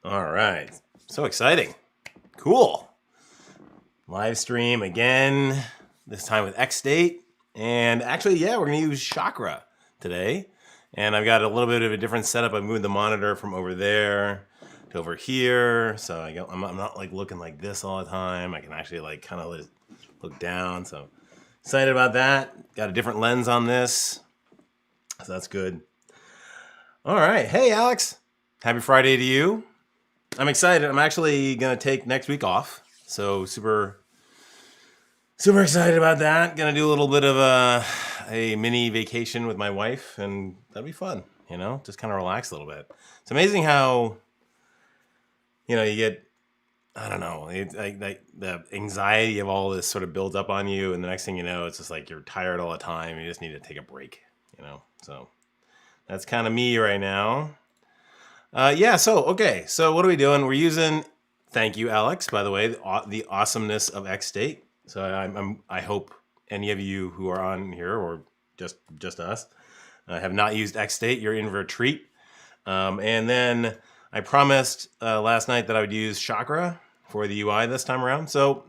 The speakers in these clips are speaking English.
All right. So exciting. Cool. Live stream again, this time with XState. And actually, yeah, we're going to use Chakra today. And I've got a little bit of a different setup. I moved the monitor from over there to over here. So I'm not like looking like this all the time. I can actually like kind of look down. So excited about that. Got a different lens on this. So that's good. All right. Hey, Alex. Happy Friday to you. I'm excited. I'm actually going to take next week off. So super excited about that. Going to do a little bit of a mini vacation with my wife, and that'll be fun, just kind of relax a little bit. It's amazing how, you get, I don't know, like the anxiety of all this sort of builds up on you, and the next thing you know, it's just like you're tired all the time. You just need to take a break, So that's kind of me right now. Yeah, so what are we doing? We're using, thank you, Alex, by the way, the awesomeness of XState. So I hope any of you who are on here, or just us, have not used XState. You're in for a treat. And then I promised last night that I would use Chakra for the UI this time around. So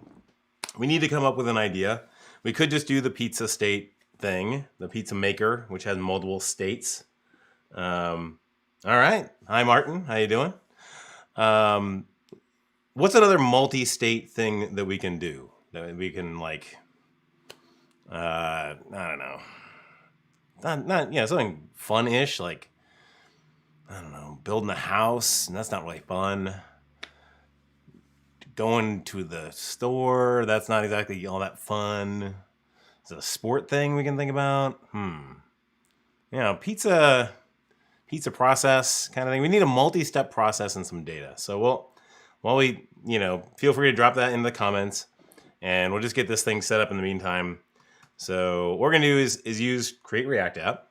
we need to come up with an idea. We could just do the pizza state thing, the pizza maker, which has multiple states. All right. Hi, Martin. How you doing? What's another multi-state thing that we can do? That we can like, I don't know. Not something fun-ish, like, I don't know, building a house, and that's not really fun. Going to the store, that's not exactly all that fun. Is it a sport thing we can think about? Pizza process kind of thing. We need a multi-step process and some data. So feel free to drop that in the comments, and we'll just get this thing set up in the meantime. So what we're gonna do is use Create React App.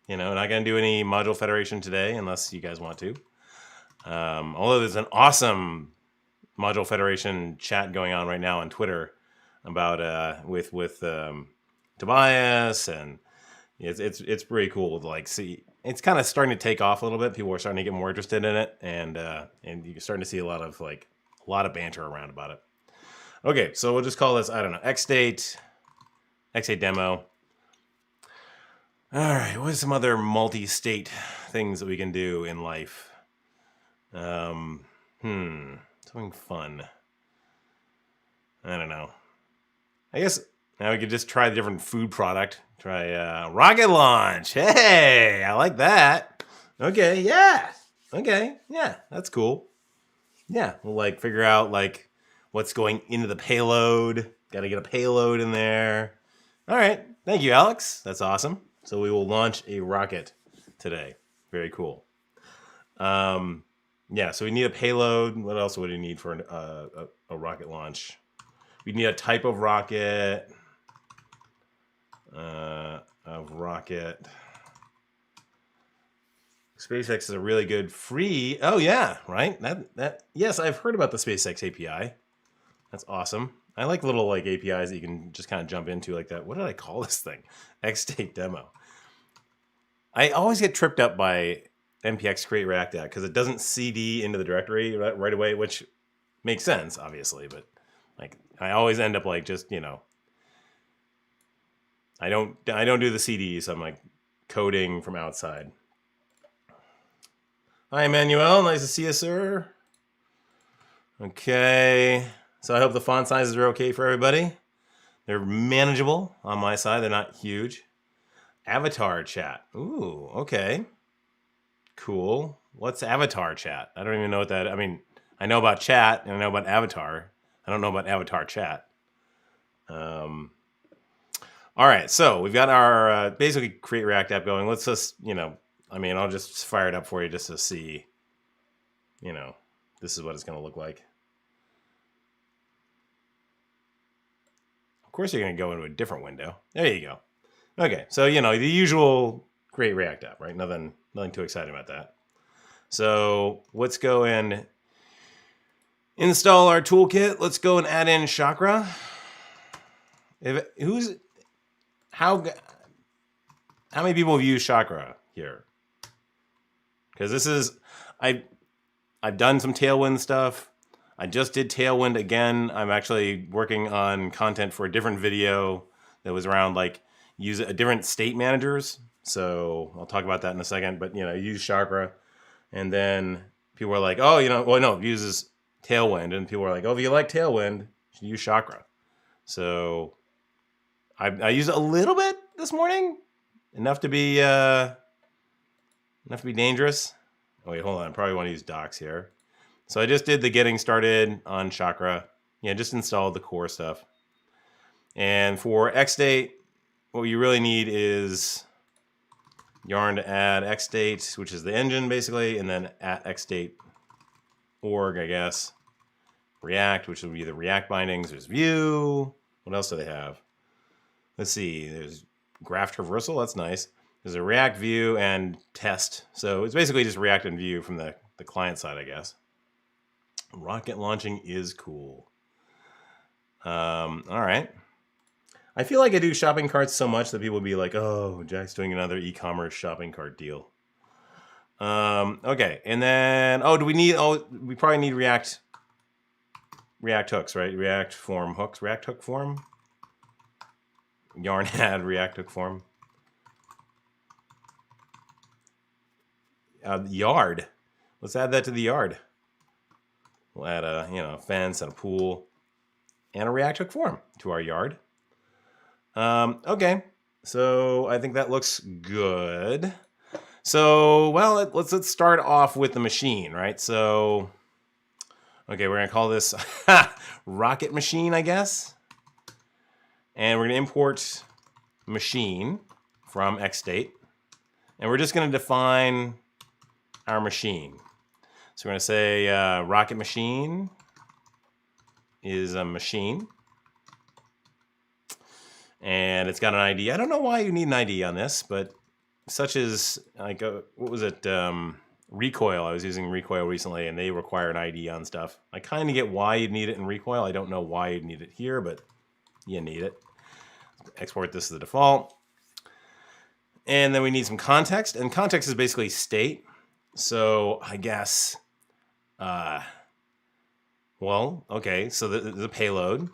Not gonna do any module federation today unless you guys want to. Although there's an awesome module federation chat going on right now on Twitter about with Tobias, and it's pretty cool to like see. It's kind of starting to take off a little bit. People are starting to get more interested in it, and you're starting to see a lot of banter around about it. Okay, so we'll just call this, I don't know, XState demo. All right, what are some other multi-state things that we can do in life? Something fun. I don't know. I guess now we could just try a different food product. Try rocket launch. Hey, I like that. Okay, yeah. Okay, yeah, that's cool. Yeah, we'll like figure out like what's going into the payload. Got to get a payload in there. All right, thank you, Alex. That's awesome. So we will launch a rocket today. Very cool. Yeah, so we need a payload. What else would we need for a rocket launch? We need a type of rocket. SpaceX is a really good free. Oh yeah, right. That yes, I've heard about the SpaceX API. That's awesome. I like little like APIs that you can just kind of jump into like that. What did I call this thing? XState demo. I always get tripped up by npx create react app because it doesn't CD into the directory right away, which makes sense, obviously, but like I always end up like just I don't do the CDs. I'm like coding from outside. Hi, Emmanuel. Nice to see you, sir. Okay. So I hope the font sizes are okay for everybody. They're manageable on my side. They're not huge. Avatar chat. Ooh, okay. Cool. What's avatar chat? I don't even know what that. I mean, I know about chat and I know about avatar. I don't know about avatar chat. All right, so we've got our basically Create React app going. Let's just, I'll just fire it up for you just to see, this is what it's going to look like. Of course, you're going to go into a different window. There you go. Okay, so, the usual Create React app, right? Nothing too exciting about that. So let's go and install our toolkit. Let's go and add in Chakra. How many people have used Chakra here? Because this is, I've done some Tailwind stuff. I just did Tailwind again. I'm actually working on content for a different video that was around like use different state managers. So I'll talk about that in a second. But you know, use Chakra, and then people are like, oh, you know, well, no, it uses Tailwind, and people are like, oh, if you like Tailwind, you should use Chakra. So I used it a little bit this morning, enough to be dangerous. Oh wait, hold on. I probably want to use docs here. So I just did the getting started on Chakra. Yeah, just installed the core stuff. And for XState, what you really need is yarn to add XState, which is the engine basically, and then at XState org, I guess. React, which would be the React bindings. There's Vue. What else do they have? Let's see. There's graph traversal. That's nice. There's a React Vue and test. So it's basically just React and Vue from the client side, I guess. Rocket launching is cool. All right. I feel like I do shopping carts so much that people would be like, oh, Jack's doing another e-commerce shopping cart deal. Okay. And then, we probably need React hooks, right? React form hooks, React hook form. Yarn add React hook form. Yard. Let's add that to the yard. We'll add a fence and a pool and a React hook form to our yard. Okay, so I think that looks good. So, well, let's start off with the machine, right? So, okay, we're gonna call this Rocket Machine, I guess. And we're gonna import machine from XState. And we're just gonna define our machine. So we're gonna say Rocket Machine is a machine. And it's got an ID. I don't know why you need an ID on this, but such as, like, what was it? Recoil. I was using Recoil recently, and they require an ID on stuff. I kind of get why you'd need it in Recoil. I don't know why you'd need it here, but you need it. Export this to the default. And then we need some context. And context is basically state. So I guess, well, okay, so the payload.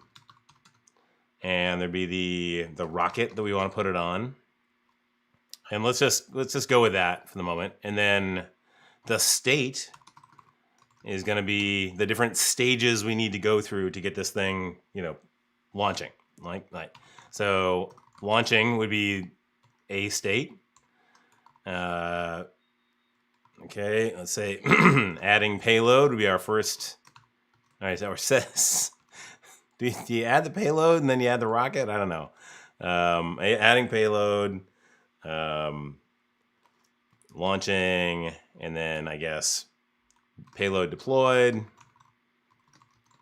And there'd be the rocket that we want to put it on. And let's just go with that for the moment. And then the state is going to be the different stages we need to go through to get this thing, launching. Like so launching would be a state. Okay, let's say adding payload would be our first. All right, so it says, do you add the payload and then you add the rocket? I don't know. Adding payload, launching, and then I guess payload deployed.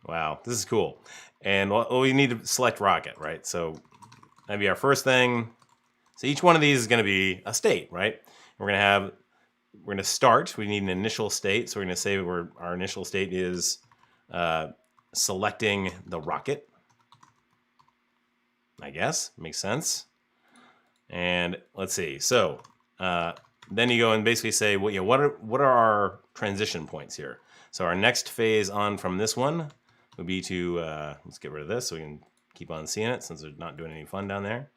Wow, this is cool. And we need to select rocket, right? So that'd be our first thing. So each one of these is going to be a state, right? We're going to start. We need an initial state. So we're going to say our initial state is selecting the rocket. I guess makes sense. And let's see. So then you go and basically say, well, what are our transition points here? So our next phase on from this one would be to let's get rid of this so we can keep on seeing it since they're not doing any fun down there.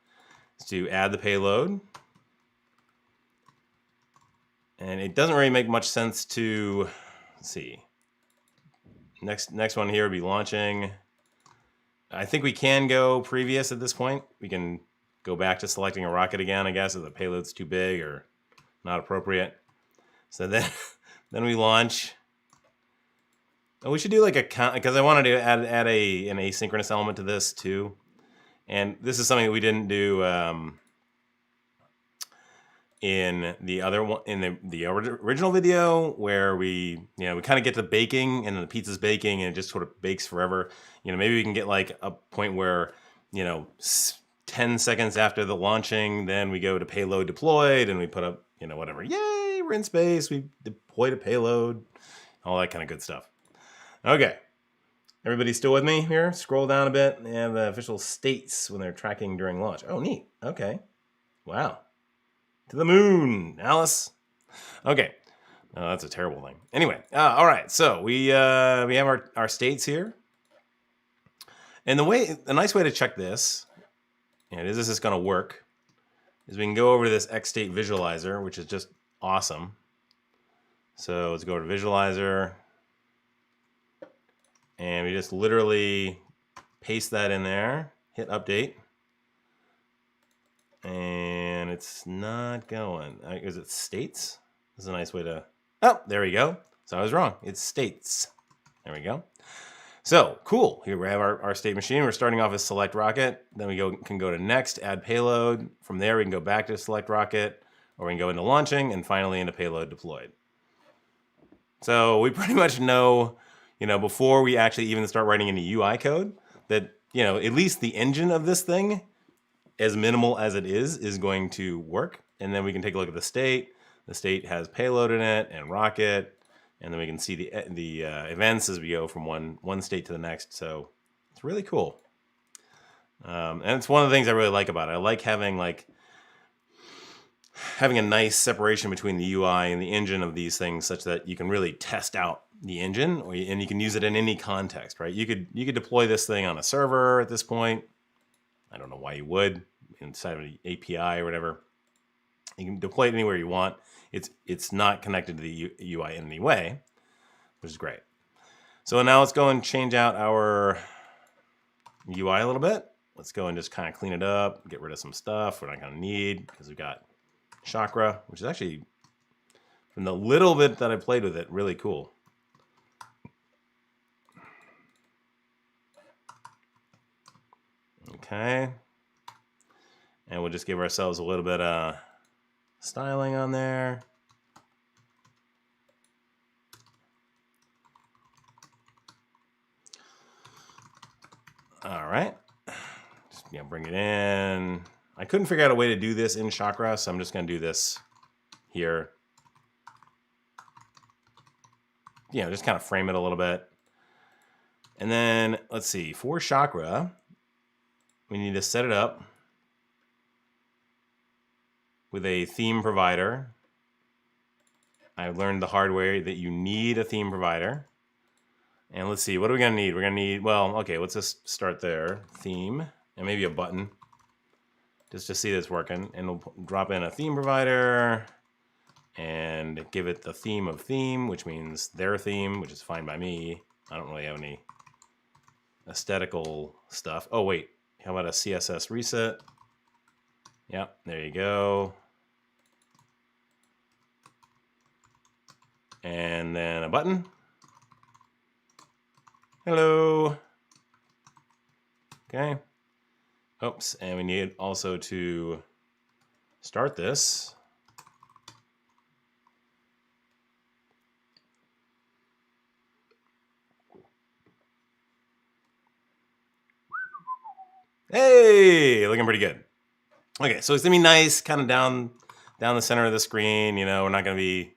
Is to add the payload. And it doesn't really make much sense to, let's see. Next one here would be launching. I think we can go previous at this point. We can go back to selecting a rocket again, I guess, if the payload's too big or not appropriate. So then we launch. Oh, we should do like a count, because I wanted to add an asynchronous element to this too. And this is something that we didn't do in the other one, in the original video, where we kind of get to baking and then the pizza's baking and it just sort of bakes forever. Maybe we can get like a point where 10 seconds after the launching, then we go to payload deployed and we put up whatever. Yay, we're in space. We deployed a payload, all that kind of good stuff. Okay, everybody still with me here? Scroll down a bit. They have official states when they're tracking during launch. Oh, neat. Okay, wow. To the moon, Alice. Okay, Oh, that's a terrible thing. Anyway, all right. So we have our states here, and a nice way to check this, and is this going to work, is we can go over to this XState visualizer, which is just awesome. So let's go to visualizer, and we just literally paste that in there, hit update, and it's not going. Is it states? This is a nice way to. Oh, there we go. So I was wrong. It's states. There we go. So cool. Here we have our state machine. We're starting off as select rocket. Then we can go to next, add payload. From there, we can go back to select rocket, or we can go into launching, and finally into payload deployed. So we pretty much know, before we actually even start writing any UI code, that, at least the engine of this thing, as minimal as it is going to work. And then we can take a look at the state. The state has payload in it and rocket, and then we can see the events as we go from one state to the next. So it's really cool, and it's one of the things I really like about it. I like having a nice separation between the UI and the engine of these things, such that you can really test out the engine, and you can use it in any context, right? You could deploy this thing on a server at this point. I don't know why you would, inside of an API or whatever. You can deploy it anywhere you want. It's not connected to the UI in any way, which is great. So now let's go and change out our UI a little bit. Let's go and just kind of clean it up, get rid of some stuff we're not going to need, because we've got Chakra, which is actually, from the little bit that I played with it, really cool. Okay. And we'll just give ourselves a little bit of styling on there. All right. Just bring it in. I couldn't figure out a way to do this in Chakra, so I'm just going to do this here. Just kind of frame it a little bit. And then, let's see, for Chakra, we need to set it up with a theme provider. I learned the hard way that you need a theme provider. And let's see, what are we going to need? We're going to need, well, okay, let's just start there. Theme, and maybe a button, just to see that it's working. And we'll drop in a theme provider and give it the theme of theme, which means their theme, which is fine by me. I don't really have any aesthetical stuff. Oh, wait, how about a CSS reset? Yep, there you go. And then a button. Hello. Okay. Oops, and we need also to start this. Hey, looking pretty good. Okay, so it's gonna be nice, kind of down the center of the screen. We're not gonna be,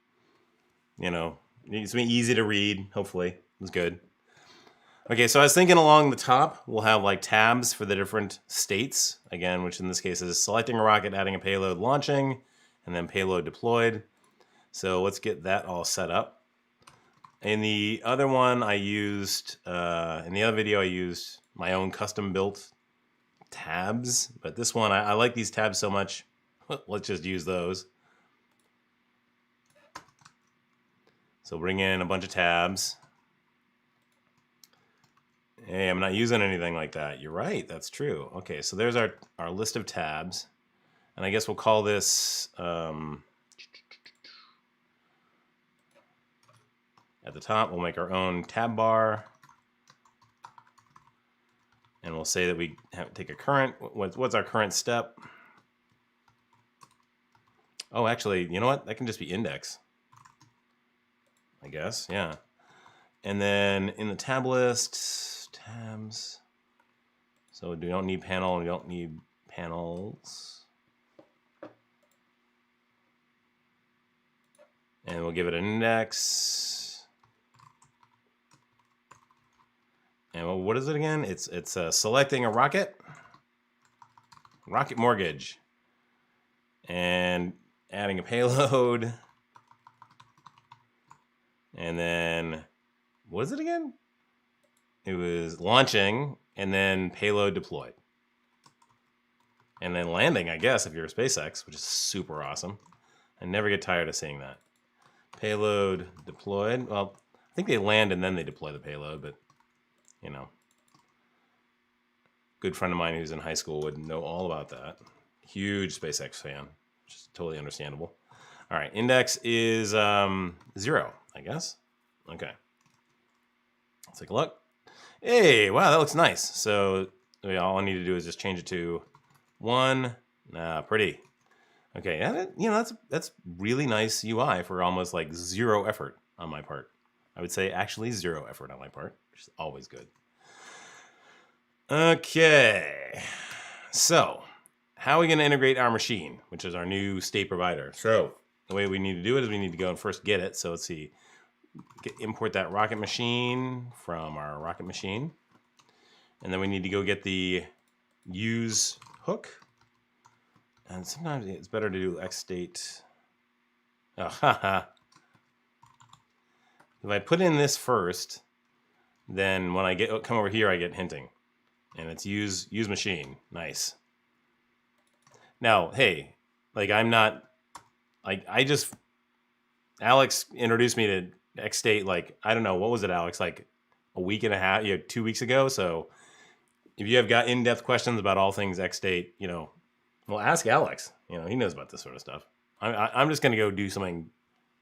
it's gonna be easy to read. Hopefully, it's good. Okay, so I was thinking along the top, we'll have like tabs for the different states, again, which in this case is selecting a rocket, adding a payload, launching, and then payload deployed. So let's get that all set up. In the other one, I used, in the other video, I used my own custom built tabs, but this one, I like these tabs so much. Let's just use those. So bring in a bunch of tabs. Hey, I'm not using anything like that. You're right, that's true. Okay, so there's our list of tabs. And I guess we'll call this, at the top, we'll make our own tab bar. And we'll say that we have to take a current. What's our current step? Oh, actually, you know what? That can just be index, I guess, yeah. And then in the tab list, tabs. So we don't need panel, we don't need panels. And we'll give it an index. And what is it again? It's selecting a rocket mortgage, and adding a payload, And then, what is it again? It was launching and then payload deployed. And then landing, I guess, if you're a SpaceX, which is super awesome. I never get tired of seeing that. Payload deployed. Well, I think they land and then they deploy the payload, but, you know. Good friend of mine who's in high school would know all about that. Huge SpaceX fan, which is totally understandable. All right, index is 0, I guess. Okay. Let's take a look. Hey, wow, that looks nice. So all I need to do is just change it to 1. Pretty. Okay, and that's really nice UI for almost like 0 effort on my part. I would say actually 0 effort on my part, which is always good. Okay, so how are we going to integrate our machine, which is our new state provider? So the way we need to do it is we need to go and first get it. So let's see, import that rocket machine from our rocket machine. And then we need to go get the use hook. And sometimes it's better to do XState. Oh, haha. If I put in this first, then when I come over here, I get hinting. And it's use machine. Nice. Now, hey, like I'm not, like Alex introduced me to XState, like, I don't know, what was it, Alex? Like a week and a half, 2 weeks ago. So if you have got in-depth questions about all things XState, well, ask Alex. He knows about this sort of stuff. I'm just going to go do something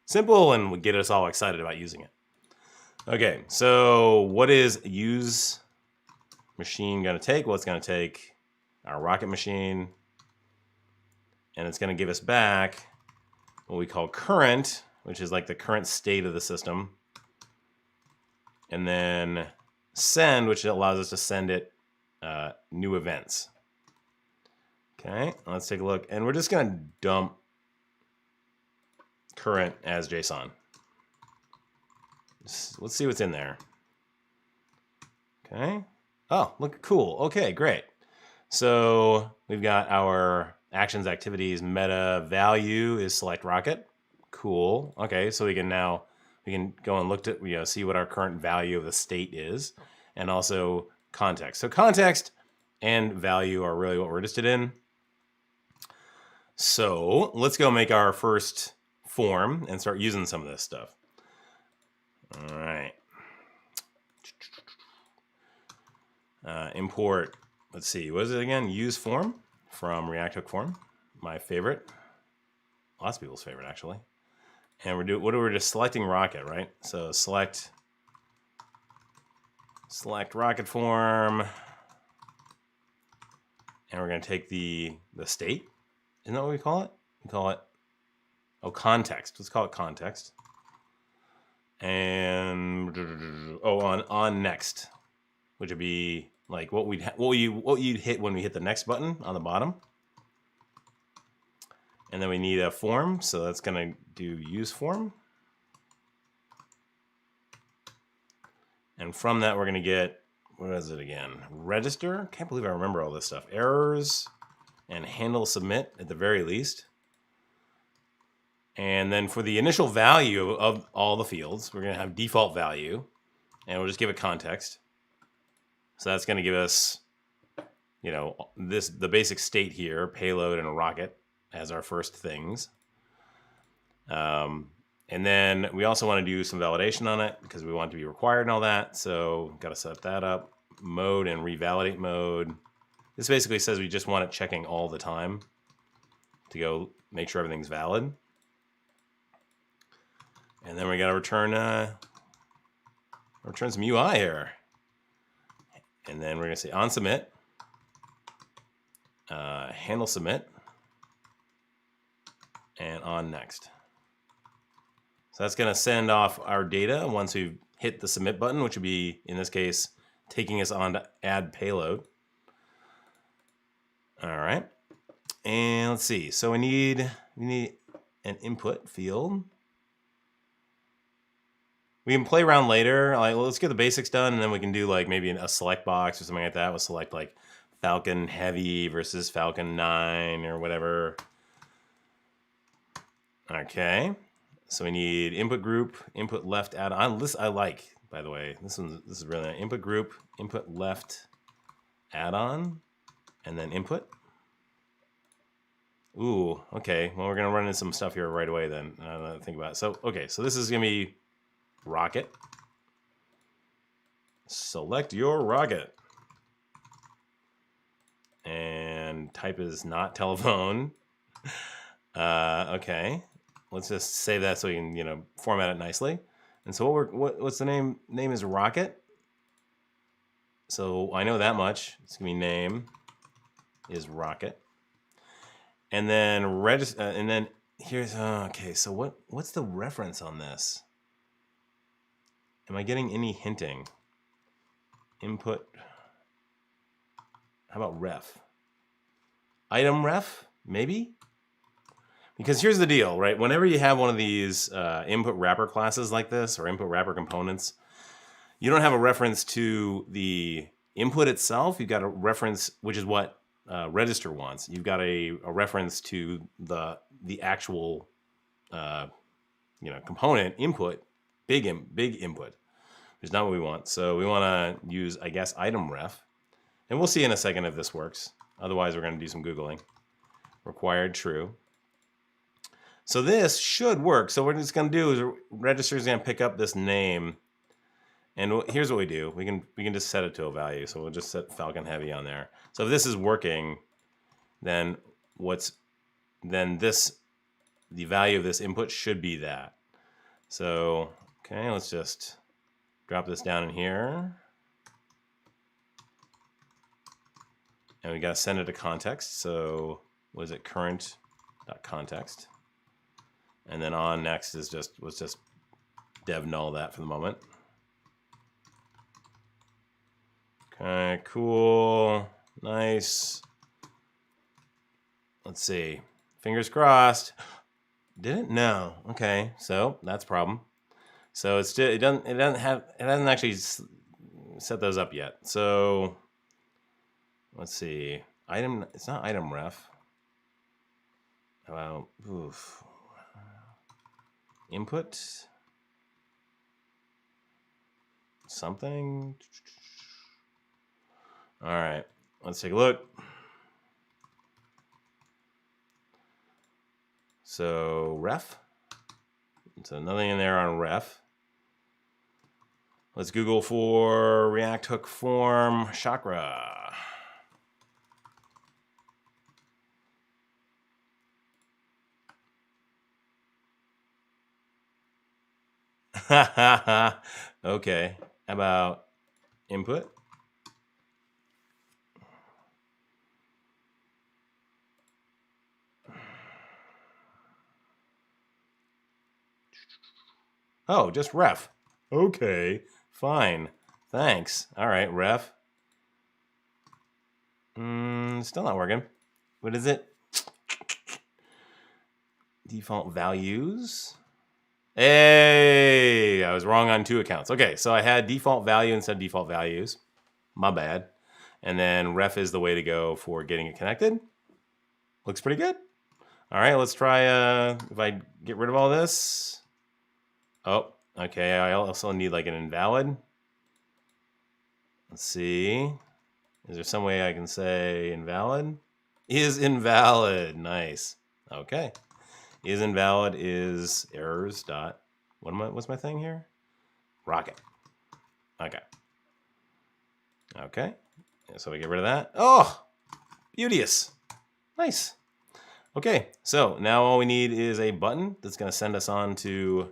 simple and get us all excited about using it. Okay, so what is use machine going to take? Well, it's going to take our rocket machine, and it's going to give us back what we call current, which is like the current state of the system, and then send, which allows us to send it new events. Okay, let's take a look, and we're just going to dump current as JSON. Let's see what's in there. Okay. Oh, look, cool. Okay, great. So we've got our actions, activities, meta value is select rocket. Cool. Okay, so we can go and look at, see what our current value of the state is, and also context. So context and value are really what we're interested in. So let's go make our first form and start using some of this stuff. All right. Import, let's see, what is it again? Use form from React Hook form, my favorite. Lots of people's favorite, actually. And we're just selecting rocket, right? So select rocket form, and we're going to take the state. Isn't that what we call it? We call it, context. Let's call it context. And on next, which would be like what you'd hit when we hit the next button on the bottom. And then we need a form, so that's going to do use form. And from that, we're going to get, what is it again? Register. Can't believe I remember all this stuff. Errors and handle submit at the very least. And then for the initial value of all the fields, we're going to have default value, and we'll just give it context. So that's going to give us, the basic state here, payload and a rocket as our first things. And then we also want to do some validation on it because we want it to be required and all that. So got to set that up. Mode and revalidate mode. This basically says we just want it checking all the time to go make sure everything's valid. And then we got to return some UI here. And then we're going to say on submit, handle submit, and on next. So that's going to send off our data once we've hit the submit button, which would be, in this case, taking us on to add payload. All right. And let's see. So we need an input field. We can play around later. Like, let's get the basics done, and then we can do like maybe a select box or something like that. We'll select like Falcon Heavy versus Falcon 9 or whatever. Okay. So we need input group, input left add-on. This I like, by the way. This is really nice. Input group, input left add-on, and then input. Ooh, okay. Well, we're gonna run into some stuff here right away then. Think about it. So, okay, so this is gonna be rocket. Select your rocket. And type is not telephone. Okay, let's just save that so we can format it nicely. And so what's the name? Name is rocket. So I know that much. It's gonna be name is rocket. And then register. And then here's okay. So what's the reference on this? Am I getting any hinting? Input. How about ref? Item ref, maybe? Because here's the deal, right? Whenever you have one of these input wrapper classes like this, or input wrapper components, you don't have a reference to the input itself. You've got a reference, which is what register wants. You've got a reference to the actual component input, big input, which is not what we want. So we want to use, I guess, item ref. And we'll see in a second if this works. Otherwise, we're going to do some Googling. Required true. So this should work. So what it's going to do is register is going to pick up this name. And here's what we do. We can just set it to a value. So we'll just set Falcon Heavy on there. So if this is working, then the value of this input should be that. So, okay, let's just drop this down in here. And we got to send it to context. So what is it? Current.context. And then on next is let's just dev null that for the moment. Okay, cool. Nice. Let's see. Fingers crossed. Did it? No. Okay. So that's a problem. So it hasn't actually set those up yet. So let's see. It's not item ref. Well, input something. All right, let's take a look. So ref. So nothing in there on ref. Let's Google for React hook form chakra. Okay. How about input? Oh, just ref. Okay, fine. Thanks. All right, ref. Still not working. What is it? Default values. Hey, I was wrong on 2 accounts. Okay, so I had default value instead of default values. My bad. And then ref is the way to go for getting it connected. Looks pretty good. All right, let's try, if I get rid of all this. Oh, okay, I also need like an invalid. Let's see. Is there some way I can say invalid? Is invalid. Nice. Okay. Is invalid is errors dot. What's my thing here? Rocket. Okay. Okay. So we get rid of that. Oh, beauteous. Nice. Okay. So now all we need is a button that's going to send us on to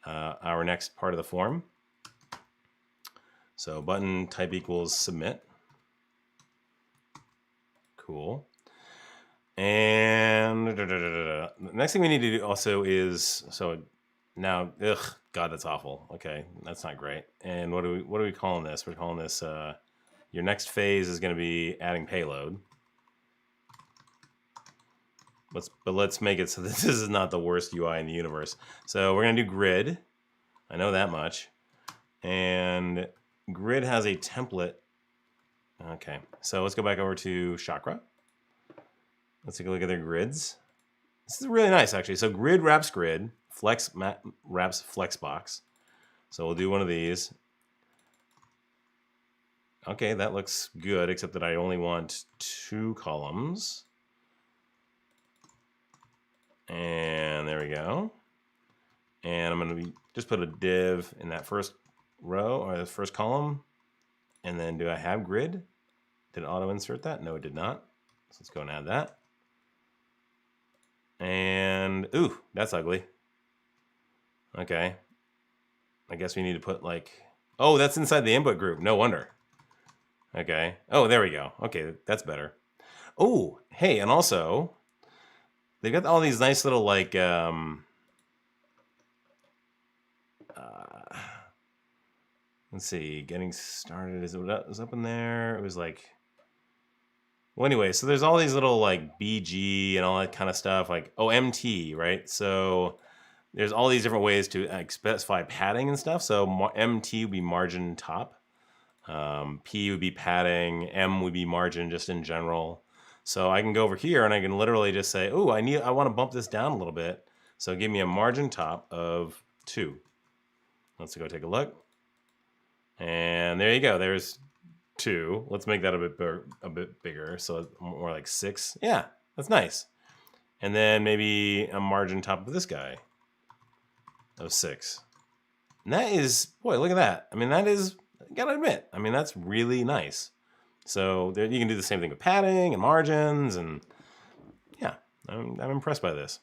our next part of the form. So button type equals submit. Cool. And the next thing we need to do also is, so now, God, that's awful. Okay, that's not great. And what are we calling this? We're calling this, your next phase is going to be adding payload. But let's make it so this is not the worst UI in the universe. So we're going to do grid. I know that much. And grid has a template. Okay, so let's go back over to Chakra. Let's take a look at their grids. This is really nice, actually. So grid wraps grid. wraps flexbox. So we'll do one of these. Okay, that looks good, except that I only want 2 columns. And there we go. And I'm going to just put a div in that first row or the first column. And then do I have grid? Did it auto insert that? No, it did not. So let's go and add that. And ooh, that's ugly. Okay. I guess we need to put like, oh, that's inside the input group. No wonder. Okay. Oh, there we go. Okay, that's better. Oh, hey, and also they've got all these nice little like let's see, getting started. Is it what was up in there? It was like, well, anyway, so there's all these little like BG and all that kind of stuff, like MT, right? So there's all these different ways to specify padding and stuff. So MT would be margin top. P would be padding. M would be margin just in general. So I can go over here and I can literally just say, oh, I want to bump this down a little bit. So give me a margin top of 2. Let's go take a look. And there you go. There's 2. Let's make that a bit bigger. So more like 6. Yeah, that's nice. And then maybe a margin top of this guy of 6. And that is, boy, look at that. I mean, that is, I gotta admit, I mean, that's really nice. So there, you can do the same thing with padding and margins, and yeah, I'm impressed by this.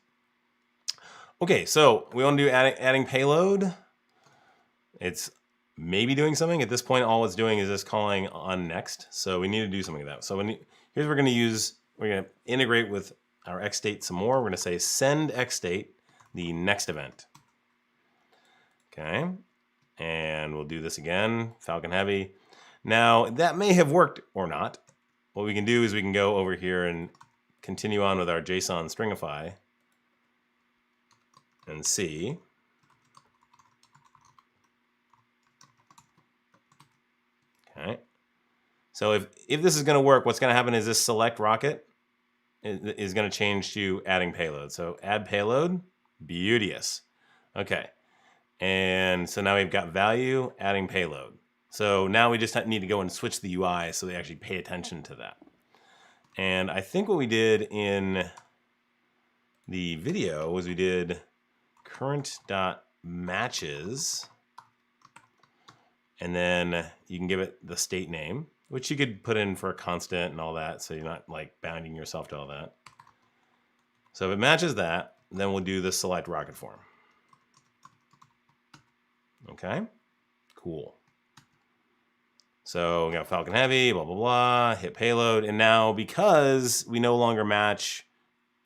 Okay, so we want to do adding payload. It's maybe doing something. At this point, all it's doing is just calling on next. So we need to do something with that. So here's what we're going to integrate with our XState some more. We're going to say send XState the next event. Okay, and we'll do this again, Falcon Heavy. Now, that may have worked or not. What we can do is we can go over here and continue on with our JSON stringify and see. Okay. So if this is going to work, what's going to happen is this select rocket is going to change to adding payload. So add payload, beauteous. Okay. And so now we've got value, adding payload. So now we just need to go and switch the UI so they actually pay attention to that. And I think what we did in the video was we did current.matches, and then you can give it the state name, which you could put in for a constant and all that, so you're not like bounding yourself to all that. So if it matches that, then we'll do the select rocket form. Okay, cool. So we got Falcon Heavy, blah, blah, blah, hit payload. And now because we no longer match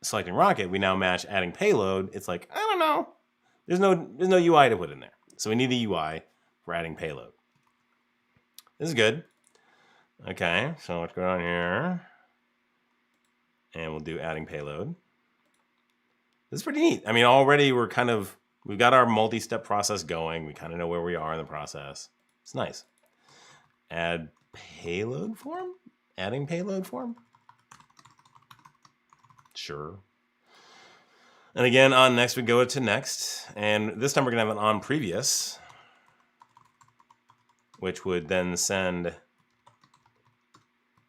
selecting rocket, we now match adding payload. It's like, I don't know. There's no UI to put in there. So we need a UI for adding payload. This is good. Okay, so let's go down here. And we'll do adding payload. This is pretty neat. I mean, already we've got our multi-step process going. We kind of know where we are in the process. It's nice. Add payload form? Adding payload form? Sure. And again, on next, we go to next. And this time we're going to have an on previous, which would then send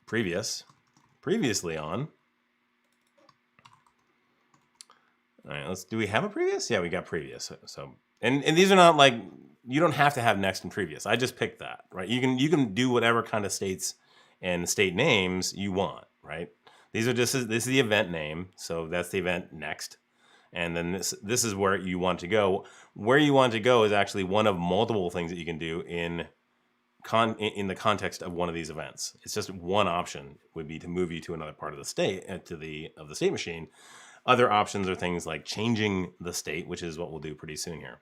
previously on. All right, do we have a previous? Yeah, we got previous. So, and these are not like, you don't have to have next and previous. I just picked that, right? You can do whatever kind of states and state names you want, right? These are this is the event name, so that's the event next. And then this is where you want to go. Where you want to go is actually one of multiple things that you can do in the context of one of these events. It's just one option would be to move you to another part of the state, of the state machine. Other options are things like changing the state, which is what we'll do pretty soon here.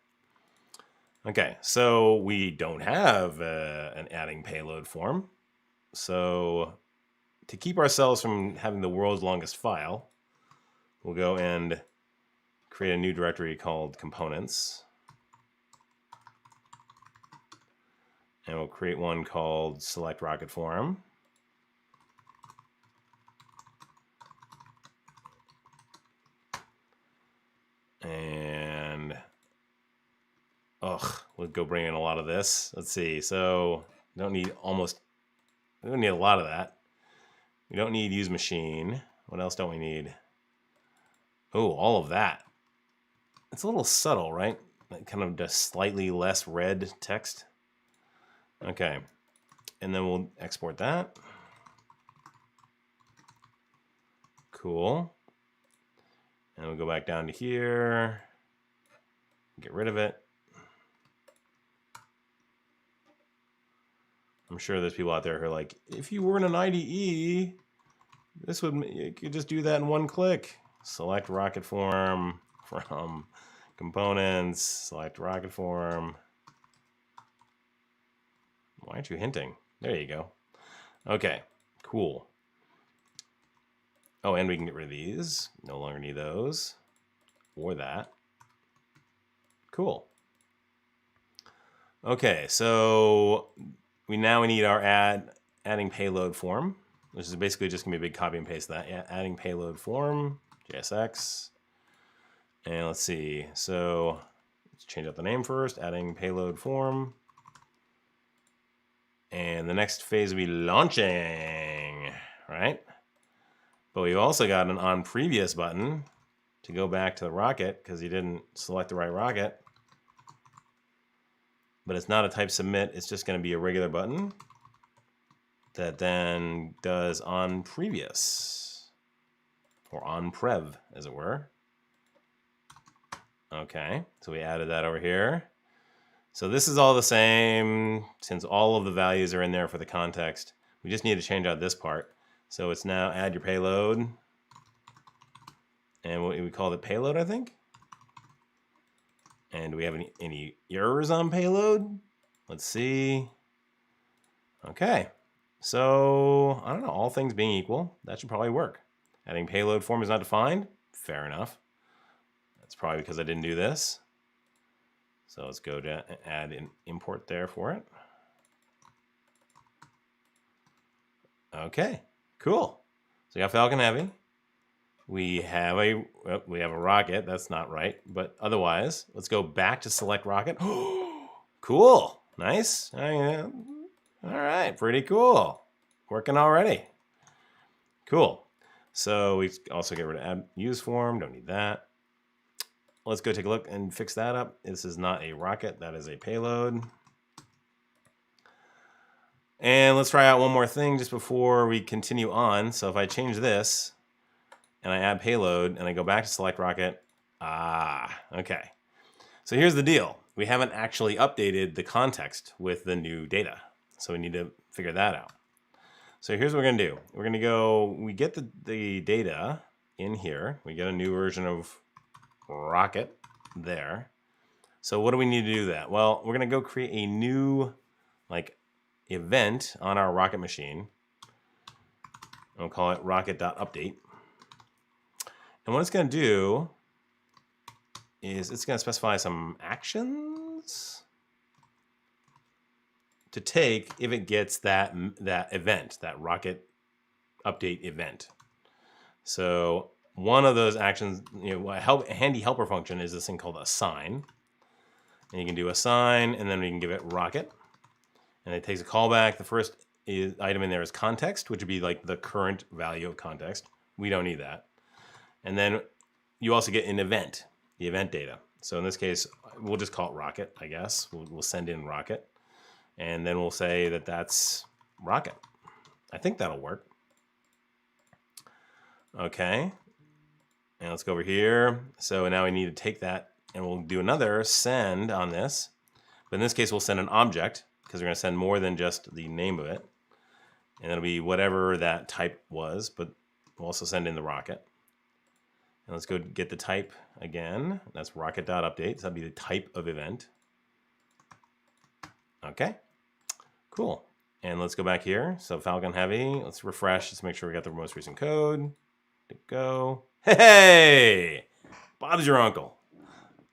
Okay, so we don't have an adding payload form. So to keep ourselves from having the world's longest file, we'll go and create a new directory called components. And we'll create one called select rocket form. And Ugh, we'll go bring in a lot of this. Let's see. So we don't need a lot of that. We don't need use machine. What else don't we need? Oh, all of that. It's a little subtle, right? Like kind of just slightly less red text. Okay. And then we'll export that. Cool. And we'll go back down to here. Get rid of it. I'm sure there's people out there who are like, if you weren't an IDE, you could just do that in one click. Select rocket form from components, select rocket form. Why aren't you hinting? There you go. Okay, cool. Oh, and we can get rid of these. No longer need those. Or that. Cool. Okay, so we need our adding payload form, which is basically just gonna be a big copy and paste of that. Yeah, adding payload form, JSX. And let's see. So let's change out the name first, adding payload form. And the next phase will be launching, right? But we've also got an on previous button to go back to the rocket because you didn't select the right rocket. But it's not a type submit, it's just going to be a regular button that then does on previous, or on prev, as it were. Okay, so we added that over here. So this is all the same, since all of the values are in there for the context. We just need to change out this part. So it's now add your payload. And we called it payload, I think. And do we have any errors on payload? Let's see. Okay. So, I don't know, all things being equal, that should probably work. Adding payload form is not defined. Fair enough. That's probably because I didn't do this. So let's go to add an import there for it. Okay, cool. So we got Falcon Heavy. We have a rocket. That's not right, but otherwise, let's go back to select rocket. Cool, nice. All right, pretty cool. Working already. Cool. So we also get rid of add use form. Don't need that. Let's go take a look and fix that up. This is not a rocket. That is a payload. And let's try out one more thing just before we continue on. So if I change this and I add payload and I go back to select rocket, okay. So here's the deal. We haven't actually updated the context with the new data. So we need to figure that out. So here's what we're gonna do. We're gonna go, we get the data in here. We get a new version of rocket there. So what do we need to do that? Well, we're gonna go create a new event on our rocket machine. And we'll call it rocket.update. And what it's gonna do is it's gonna specify some actions to take if it gets that event, that rocket update event. So one of those actions, a handy helper function is this thing called assign. And you can do assign, and then we can give it rocket. And it takes a callback. The first item in there is context, which would be like the current value of context. We don't need that. And then you also get an event, the event data. So in this case, we'll just call it rocket, I guess. We'll send in rocket. And then we'll say that that's rocket. I think that'll work. Okay. And let's go over here. So now we need to take that and we'll do another send on this. But in this case, we'll send an object because we're going to send more than just the name of it. And it'll be whatever that type was, but we'll also send in the rocket. And let's go get the type again. That's rocket.update. So that'd be the type of event. Okay, cool. And let's go back here. So Falcon Heavy, let's refresh just to make sure we got the most recent code. Go. Hey, Bob's your uncle.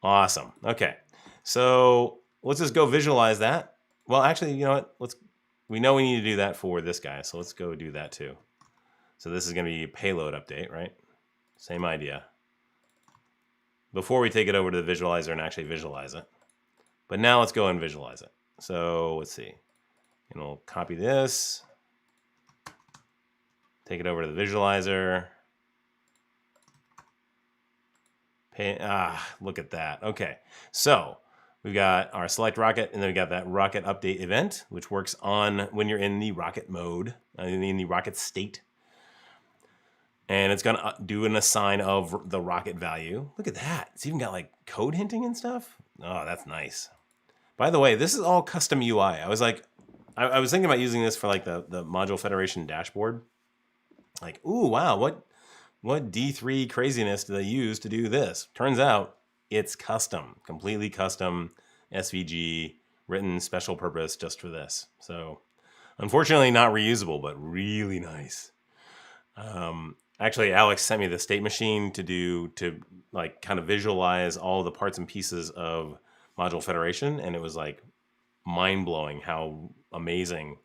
Awesome. Okay, so let's just go visualize that. Well, actually, you know what? We know we need to do that for this guy, so let's go do that too. So this is going to be payload update, right? Same idea. Before we take it over to the visualizer and actually visualize it, But now let's go and visualize it. So let's see. And we'll copy this. Take it over to the visualizer. Look at that. Okay, so we've got our select rocket, and then we got that rocket update event, which works on when you're in the rocket mode, in the rocket state. And it's gonna do an assign of the rocket value. Look at that. It's even got like code hinting and stuff. Oh, that's nice. By the way, this is all custom UI. I was like, I was thinking about using this for like the Module Federation dashboard. Like, ooh, wow, what D3 craziness do they use to do this? Turns out it's custom, completely custom SVG, written special purpose just for this. So unfortunately not reusable, but really nice. Actually, Alex sent me the state machine to like kind of visualize all the parts and pieces of Module Federation, and it was like mind-blowing how amazing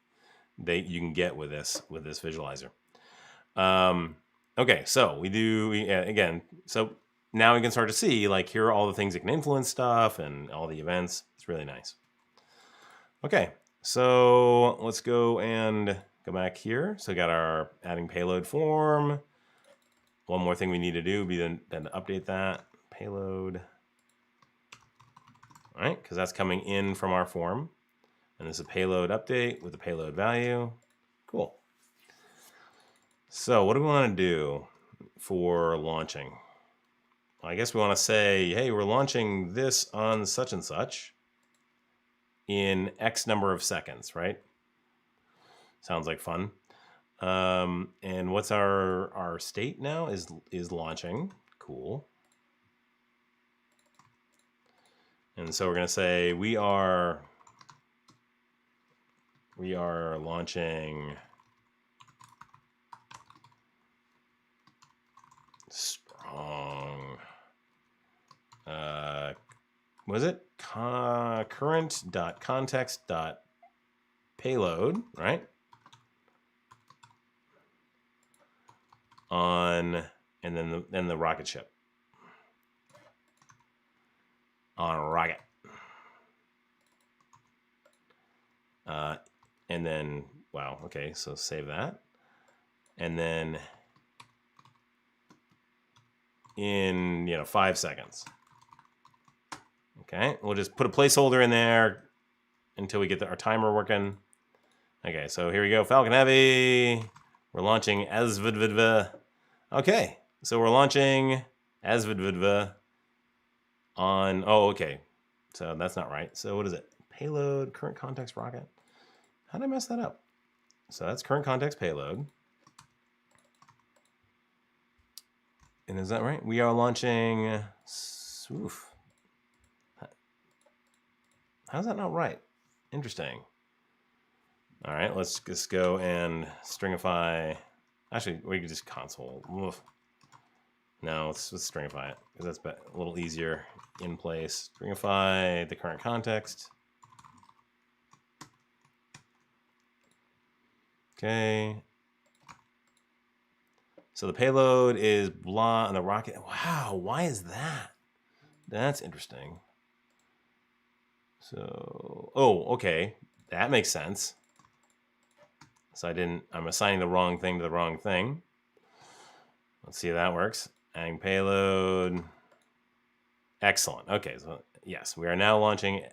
you can get with this visualizer. Okay, so again, so now we can start to see, like, here are all the things that can influence stuff and all the events. It's really nice. Okay, so let's go and go back here. So we got our adding payload form. One more thing we need to do would be then to update that payload. All right, because that's coming in from our form. And this is a payload update with the payload value. Cool. So what do we want to do for launching? Well, I guess we want to say, hey, we're launching this on such and such in X number of seconds, right? Sounds like fun. And what's our state now is launching. Cool. And so we're going to say we are launching strong. Was it current.context.payload, right? On, and then the rocket ship. On a rocket. And then, wow, okay, so save that. And then in, 5 seconds. Okay, we'll just put a placeholder in there until we get our timer working. Okay, so here we go, Falcon Heavy. We're launching ASVDVDV. Okay, so we're launching ASVDVDV on, okay. So that's not right. So what is it? Payload, current context rocket. How did I mess that up? So that's current context payload. And is that right? We are launching, oof. How's that not right? Interesting. All right, let's just go and stringify. Actually, we could just console. Oof. No, let's stringify it because that's a little easier in place. Stringify the current context. Okay. So the payload is blah on the rocket. Wow, why is that? That's interesting. So, okay, that makes sense. So I'm assigning the wrong thing to the wrong thing. Let's see how that works. Adding payload. Excellent. Okay, so yes, we are now launching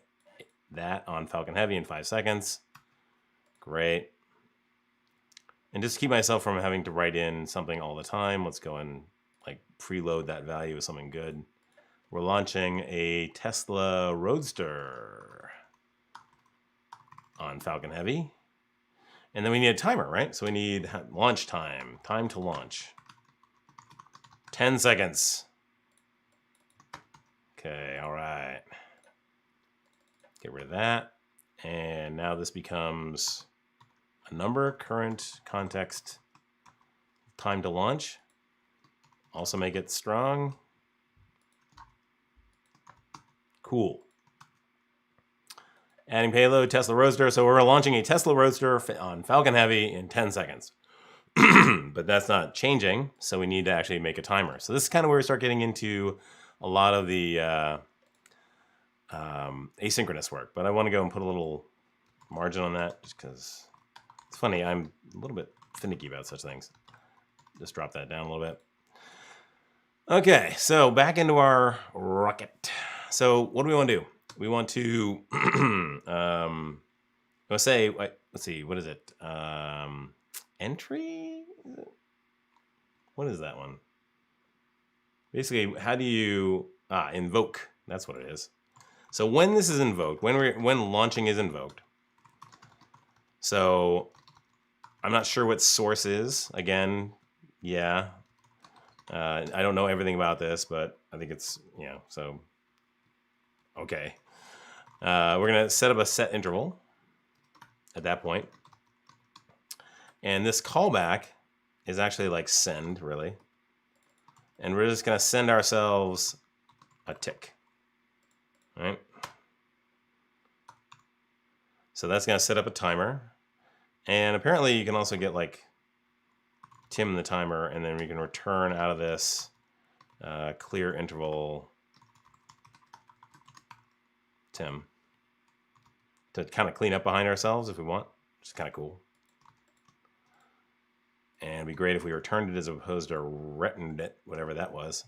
that on Falcon Heavy in 5 seconds. Great. And just to keep myself from having to write in something all the time, let's go and like preload that value with something good. We're launching a Tesla Roadster on Falcon Heavy. And then we need a timer, right? So we need launch time to launch. 10 seconds. Okay, all right. Get rid of that. And now this becomes a number, current context, time to launch. Also make it strong. Cool. Adding payload, Tesla Roadster. So we're launching a Tesla Roadster on Falcon Heavy in 10 seconds. But that's not changing, so we need to actually make a timer. So this is kind of where we start getting into a lot of the asynchronous work. But I want to go and put a little margin on that just because it's funny. I'm a little bit finicky about such things. Just drop that down a little bit. Okay, so back into our rocket. So what do we want to do? We want to let's say, let's see, what is it? Entry? What is that one? Basically, how do you invoke? That's what it is. So when this is invoked, when launching is invoked. So I'm not sure what source is. Again, yeah. I don't know everything about this, but I think it's, so, okay. We're going to set up a set interval at that point. And this callback is actually like send, really. And we're just going to send ourselves a tick. All right. So that's going to set up a timer. And apparently you can also get like Tim the timer, and then we can return out of this clear interval Tim to kind of clean up behind ourselves if we want, which is kind of cool. And it'd be great if we returned it as opposed to returned it, whatever that was.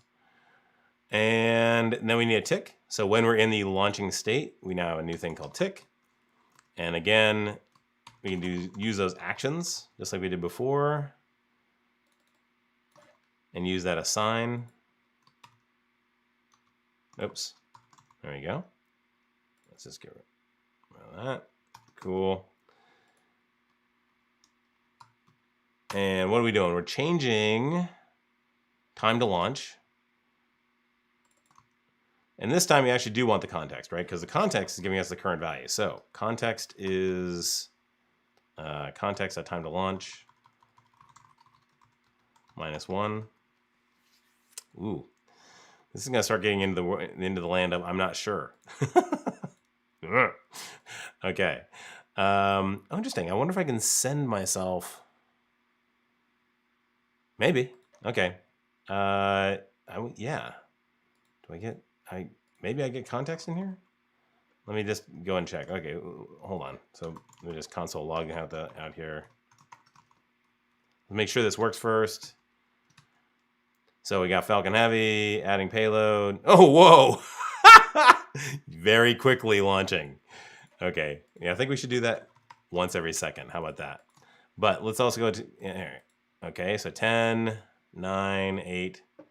And then we need a tick. So when we're in the launching state, we now have a new thing called tick. And again, we can use those actions just like we did before. And use that assign. Oops. There we go. Let's just get rid of that. Cool. And what are we doing? We're changing time to launch. And this time we actually do want the context, right? Because the context is giving us the current value. So context is context at time to launch -1. Ooh, this is gonna start getting into the land of I'm not sure. Okay. Oh, interesting. I wonder if I can send myself. Maybe. Okay. Yeah. Do I get? Maybe I get context in here. Let me just go and check. Okay, hold on. So let me just console log out here. Let's make sure this works first. So we got Falcon Heavy, adding payload. Oh, whoa! Very quickly launching. Okay, yeah, I think we should do that once every second. How about that? But let's also go to here. Okay, so 10, 9, 8. And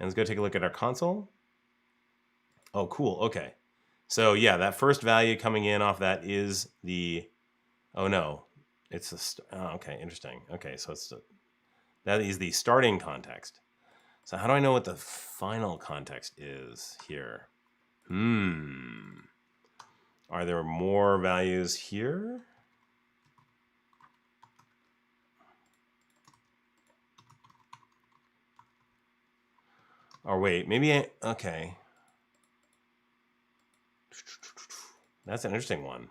let's go take a look at our console. Oh, cool. Okay. So yeah, that first value coming in off that is the, oh no, it's the, oh, okay, interesting. Okay, so that is the starting context. So how do I know what the final context is here? Are there more values here? Or wait, maybe okay. That's an interesting one.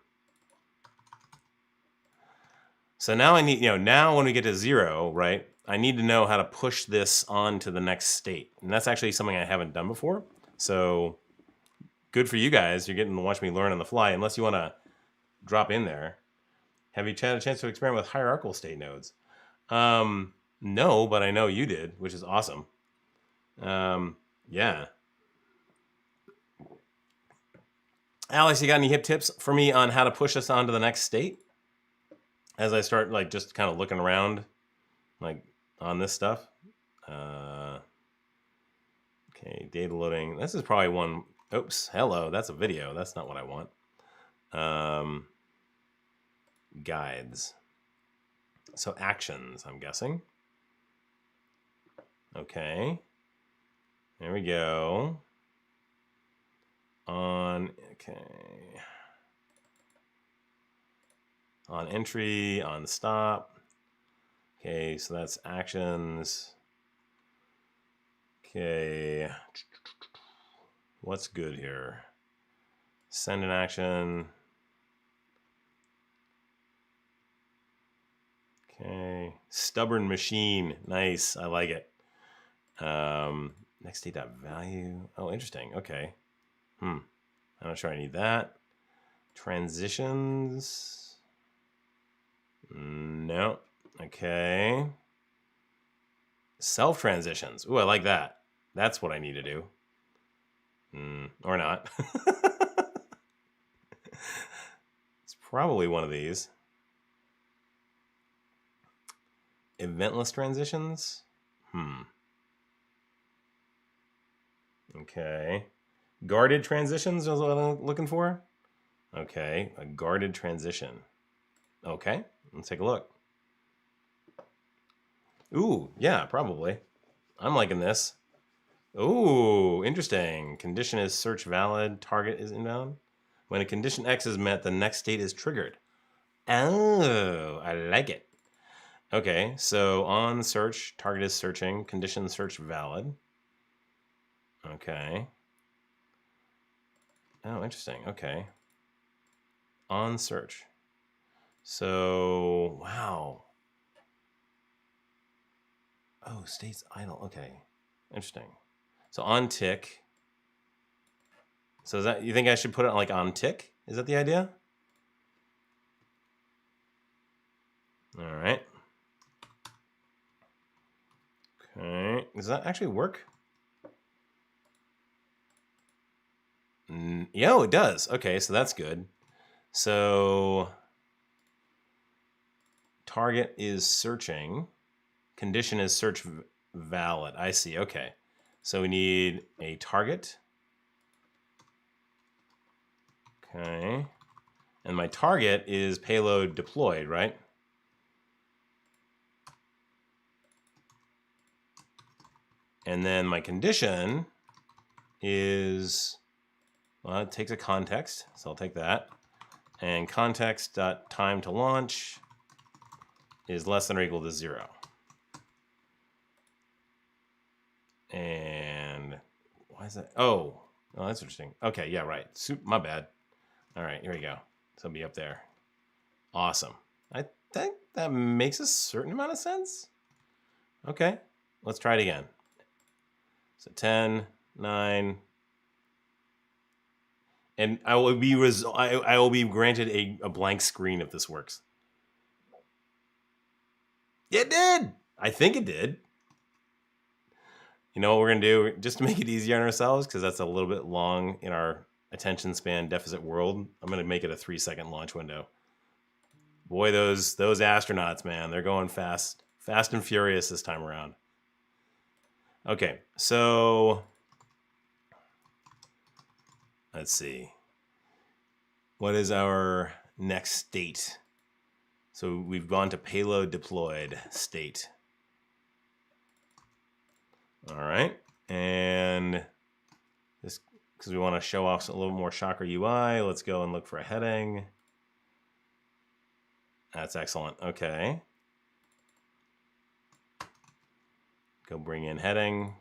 So now I need, now when we get to 0, right, I need to know how to push this on to the next state. And that's actually something I haven't done before. So good for you guys. You're getting to watch me learn on the fly, unless you want to drop in there. Have you had a chance to experiment with hierarchical state nodes? No, but I know you did, which is awesome. Yeah. Alex, you got any hip tips for me on how to push us on to the next state? As I start like just kind of looking around like on this stuff. Okay, data loading. This is probably one. Oops, hello, that's a video. That's not what I want. Guides. So actions, I'm guessing. Okay. There we go. Okay. On entry, on stop. Okay, so that's actions. Okay. What's good here? Send an action. Okay. Stubborn machine. Nice. I like it. Next state.value. Oh, interesting. Okay. I I'm not sure I need that. Transitions. No. Okay. Self transitions. Ooh, I like that. That's what I need to do. Or not. It's probably one of these. Eventless transitions? Okay. Guarded transitions is what I'm looking for? Okay, a guarded transition. Okay, let's take a look. Ooh, yeah, probably. I'm liking this. Ooh, interesting. Condition is search valid, target is invalid. When a condition X is met, the next state is triggered. Oh, I like it. Okay, so on search, target is searching, condition search valid. Okay. Oh, interesting. Okay. On search. So, wow. Oh, state's idle. Okay. Interesting. So on tick. So is that, you think I should put it like on tick? Is that the idea? All right. Okay. Does that actually work? Yeah, it does. Okay, so that's good. So target is searching. Condition is search valid. I see. Okay. So we need a target. Okay. And my target is payload deployed, right? And then my condition is, well, it takes a context, so I'll take that. And context.time to launch is less than or equal to 0. And why is that? Oh, that's interesting. Okay, yeah, right. My bad. All right, here we go. So it'll be up there. Awesome. I think that makes a certain amount of sense. Okay, let's try it again. So 10, 9, and I will be granted a blank screen if this works. It did. I think it did. You know what we're gonna do, just to make it easier on ourselves, because that's a little bit long in our attention span deficit world. I'm gonna make it a 3-second launch window. Boy, those astronauts, man, they're going fast and furious this time around. Okay, so let's see. What is our next state? So we've gone to payload deployed state. All right, and this, because we want to show off a little more Chakra UI, let's go and look for a heading. That's excellent. Okay. Go bring in heading.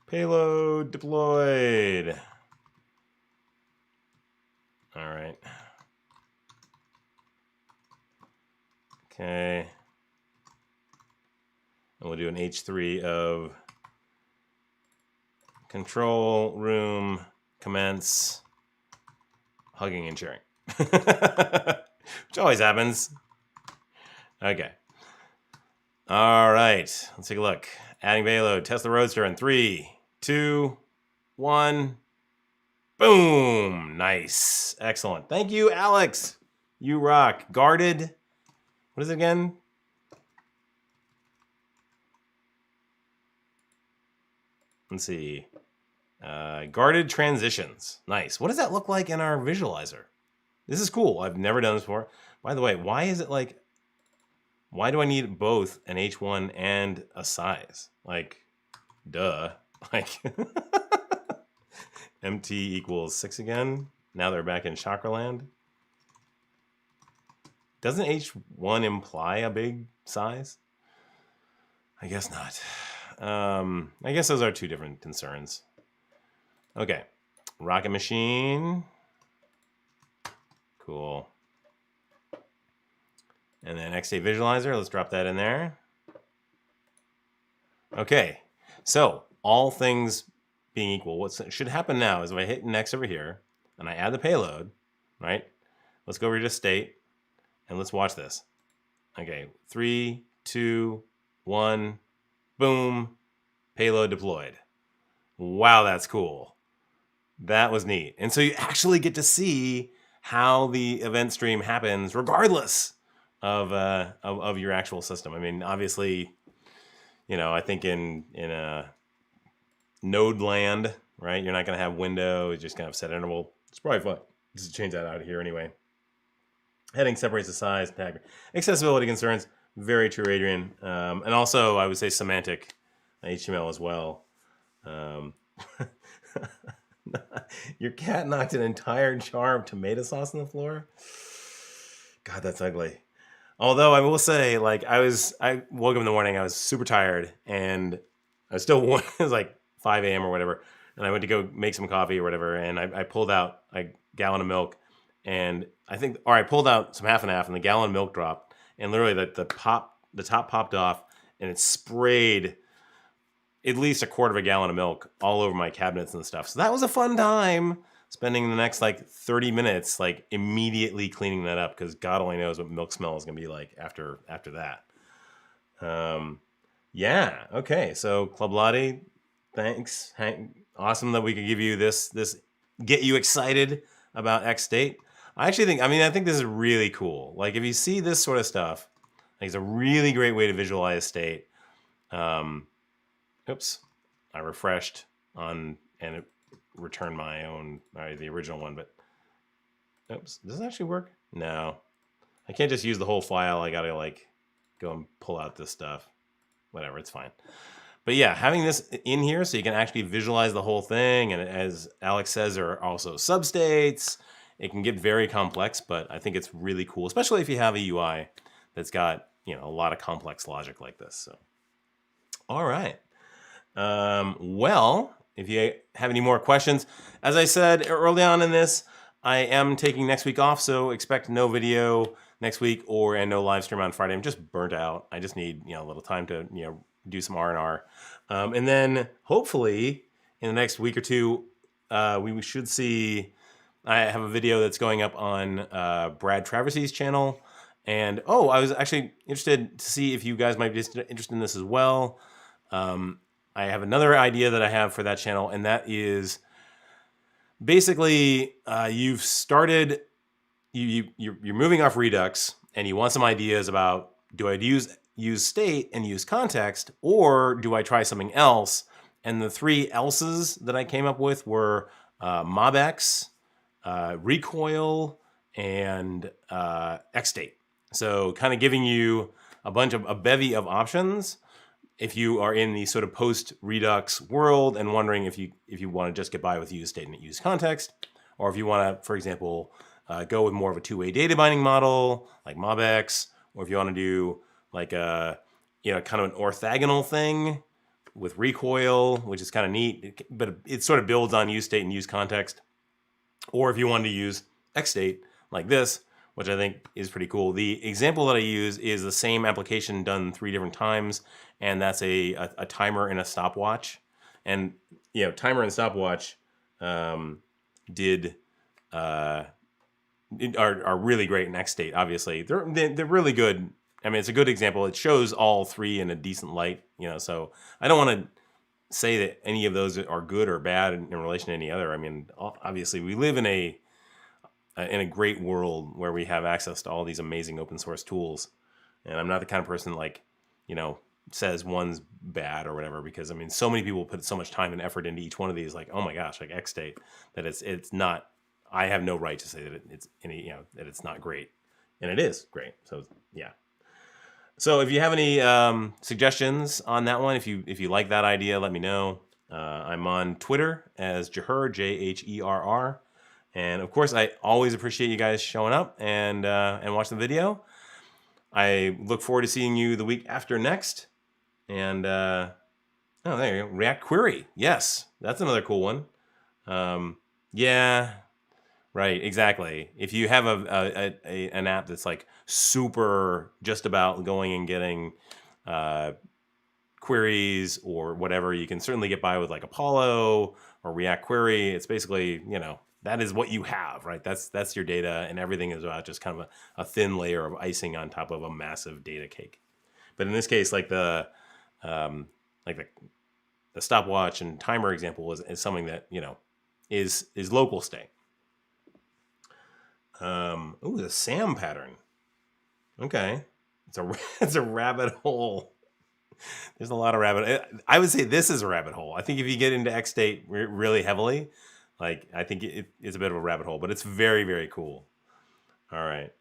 Payload deployed. All right. Okay. And we'll do an H3 of control room commence hugging and sharing, which always happens. Okay. All right. Let's take a look. Adding payload. Test the roadster in 3, 2, 1. Boom. Nice. Excellent. Thank you, Alex. You rock. Guarded. What is it again? Let's see. Guarded transitions. Nice. What does that look like in our visualizer? This is cool. I've never done this before. By the way, why is it like, why do I need both an H1 and a size? Like, duh. Like, MT equals 6 again. Now they're back in Chakra land. Doesn't H1 imply a big size? I guess not. I guess those are two different concerns. Okay. Rocket machine. Cool. And then XState visualizer, let's drop that in there. Okay, so all things being equal, what should happen now is if I hit next over here and I add the payload, right? Let's go over to state and let's watch this. Okay, 3, 2, 1, boom, payload deployed. Wow, that's cool. That was neat. And so you actually get to see how the event stream happens regardless of your actual system. I mean, obviously, you know, I think in a node land, right, you're not going to have window. It's just going to have set interval. It's probably fun. Just change that out of here anyway. Heading separates the size, tag. Accessibility concerns, very true, Adrian. And also, I would say semantic HTML as well. Your cat knocked an entire jar of tomato sauce on the floor. God, that's ugly. Although I will say, like, I woke up in the morning, I was super tired, and I was still, it was like 5 a.m. or whatever, and I went to go make some coffee or whatever, and I pulled out a gallon of milk, and I pulled out some half and half, and the gallon of milk dropped, and literally the top popped off, and it sprayed at least a quarter of a gallon of milk all over my cabinets and stuff. So that was a fun time, spending the next like 30 minutes like immediately cleaning that up, because God only knows what milk smell is gonna be like after that. Yeah, okay, so Club Lottie, thanks. Awesome that we could give you this get you excited about XState. I think this is really cool. Like, if you see this sort of stuff, like, it's a really great way to visualize state. Oops, I refreshed and it returned my own, the original one, but oops, does it actually work? No, I can't just use the whole file. I gotta like go and pull out this stuff. Whatever, it's fine. But yeah, having this in here so you can actually visualize the whole thing, and as Alex says, there are also substates. It can get very complex, but I think it's really cool, especially if you have a UI that's got, you know, a lot of complex logic like this. So, all right. Well, if you have any more questions, as I said early on in this, I am taking next week off, so expect no video next week and no live stream on Friday. I'm just burnt out. I just need, you know, a little time to, you know, do some R&R. And then hopefully in the next week or two, we should see, I have a video that's going up on Brad Traversy's channel. And I was actually interested to see if you guys might be interested in this as well. I have another idea that I have for that channel, and that is basically you've started, you're moving off Redux, and you want some ideas about, do I use state and use context, or do I try something else? And the 3 else's that I came up with were MobX, Recoil, and XState. So kind of giving you a bevy of options if you are in the sort of post-Redux world and wondering if you want to just get by with use state and use context, or if you want to, for example, go with more of a two-way data binding model like MobX, or if you want to do like a, you know, kind of an orthogonal thing with Recoil, which is kind of neat, but it sort of builds on use state and use context. Or if you wanted to use XState like this, which I think is pretty cool. The example that I use is the same application done 3 different times, and that's a timer and a stopwatch. And, you know, timer and stopwatch are really great in XState. Obviously, they're really good. I mean, it's a good example. It shows all 3 in a decent light, you know. So I don't want to say that any of those are good or bad in relation to any other. I mean, obviously, we live in a great world where we have access to all these amazing open source tools. And I'm not the kind of person like, you know, says one's bad or whatever, because I mean, so many people put so much time and effort into each one of these, like, oh my gosh, like XState, that it's not, I have no right to say that it's any, you know, that it's not great. And it is great. So yeah. So if you have any suggestions on that one, if you like that idea, let me know. I'm on Twitter as Jherr, Jherr. And of course, I always appreciate you guys showing up and watching the video. I look forward to seeing you the week after next. And there you go. React Query. Yes, that's another cool one. Yeah, Right, exactly. If you have an app that's like super just about going and getting queries or whatever, you can certainly get by with like Apollo or React Query. It's basically, that is what you have, right? That's your data, and everything is about just kind of a thin layer of icing on top of a massive data cake. But in this case, like the stopwatch and timer example is something that is local state. Ooh, the SAM pattern. Okay, it's a rabbit hole. There's a lot of I would say this is a rabbit hole. I think if you get into XState really heavily, like I think it's a bit of a rabbit hole, but it's very, very cool. All right.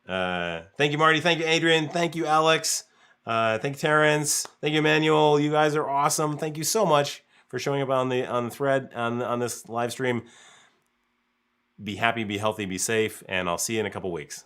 Thank you, Marty. Thank you, Adrian. Thank you, Alex. Thank you, Terrence. Thank you, Emmanuel. You guys are awesome. Thank you so much for showing up on the thread on this live stream. Be happy, be healthy, be safe, and I'll see you in a couple weeks.